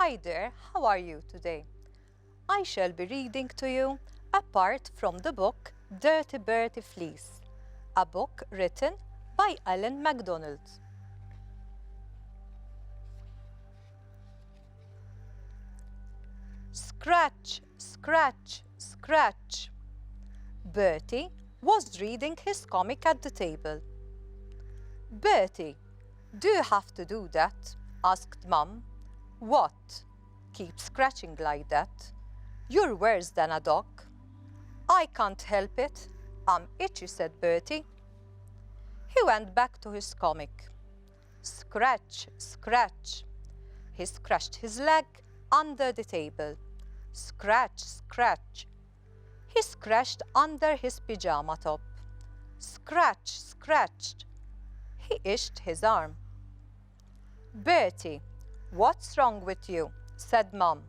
Hi there, how are you today? I shall be reading to you a part from the book Dirty Bertie Fleas, a book written by Ellen MacDonald. Scratch, scratch, scratch. Bertie was reading his comic at the table. Bertie, do you have to do that? Asked Mum. What? Keep scratching like that? You're worse than a dog. I can't help it. I'm itchy, said Bertie. He went back to his comic. Scratch, scratch. He scratched his leg under the table. Scratch, scratch. He scratched under his pyjama top. Scratch, scratched. He itched his arm. Bertie, what's wrong with you? Said Mum.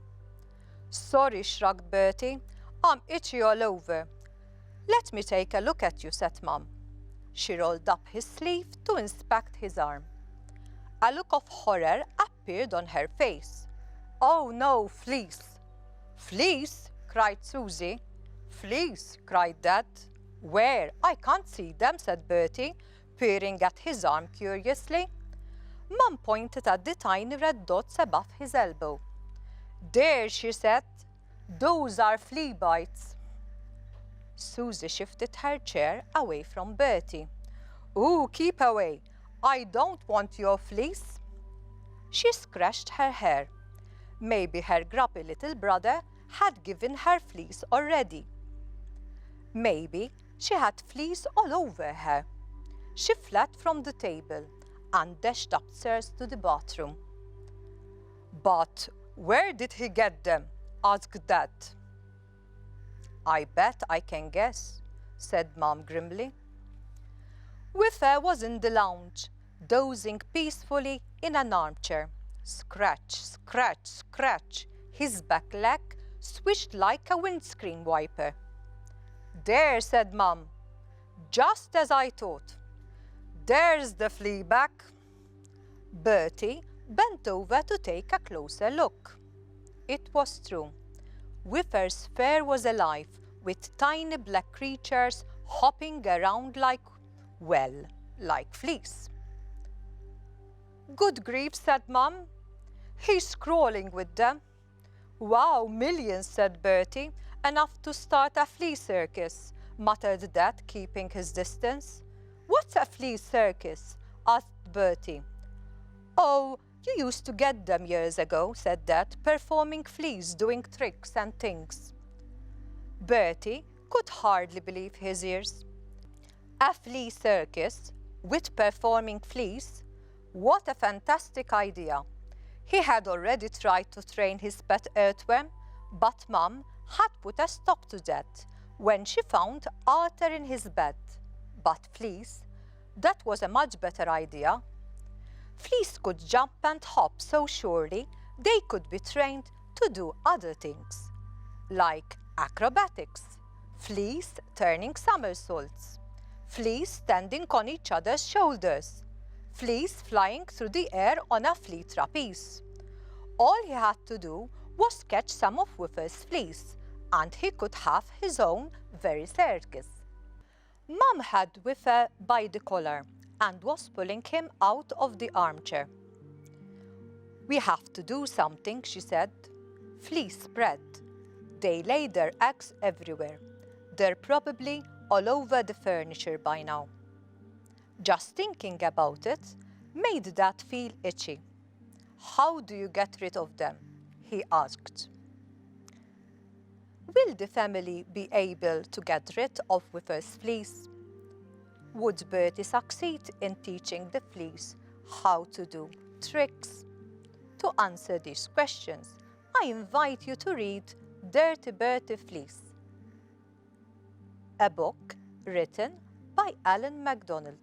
Sorry, shrugged Bertie. I'm itchy all over. Let me take a look at you, said Mum. She rolled up his sleeve to inspect his arm. A look of horror appeared on her face. Oh no, fleas! Fleas? Cried Susie. Fleas? Cried Dad. Where? I can't see them, said Bertie, peering at his arm curiously. Mum pointed at the tiny red dots above his elbow. There, she said. Those are flea bites. Susie shifted her chair away from Bertie. Ooh, keep away. I don't want your fleas. She scratched her hair. Maybe her grubby little brother had given her fleas already. Maybe she had fleas all over her. She fled from the table and dashed upstairs to the bathroom. But where did he get them? Asked Dad. I bet I can guess, said Mum grimly. Whiffer was in the lounge, dozing peacefully in an armchair. Scratch, scratch, scratch. His back leg swished like a windscreen wiper. There, said Mum. Just as I thought. There's the flea back. Bertie bent over to take a closer look. It was true. Whiffer's fur was alive with tiny black creatures hopping around like fleas. Good grief, said Mum. He's crawling with them. Wow, millions, said Bertie. Enough to start a flea circus, muttered Dad, keeping his distance. What's a flea circus? Asked Bertie. Oh, you used to get them years ago, said Dad, performing fleas, doing tricks and things. Bertie could hardly believe his ears. A flea circus with performing fleas? What a fantastic idea! He had already tried to train his pet earthworm, but Mum had put a stop to that when she found Arthur in his bed. But fleas? That was a much better idea. Fleas could jump and hop so surely they could be trained to do other things, like acrobatics, fleas turning somersaults, fleas standing on each other's shoulders, fleas flying through the air on a flea trapeze. All he had to do was catch some of Whiffer's fleas, and he could have his own very circus. Mum had Whiffer by the collar and was pulling him out of the armchair. We have to do something, she said. Fleas spread. They lay their eggs everywhere. They're probably all over the furniture by now. Just thinking about it made Dad feel itchy. How do you get rid of them? He asked. Will the family be able to get rid of Whiffer's fleas? Would Bertie succeed in teaching the fleas how to do tricks? To answer these questions, I invite you to read Dirty Bertie Fleas, a book written by Ellen MacDonald.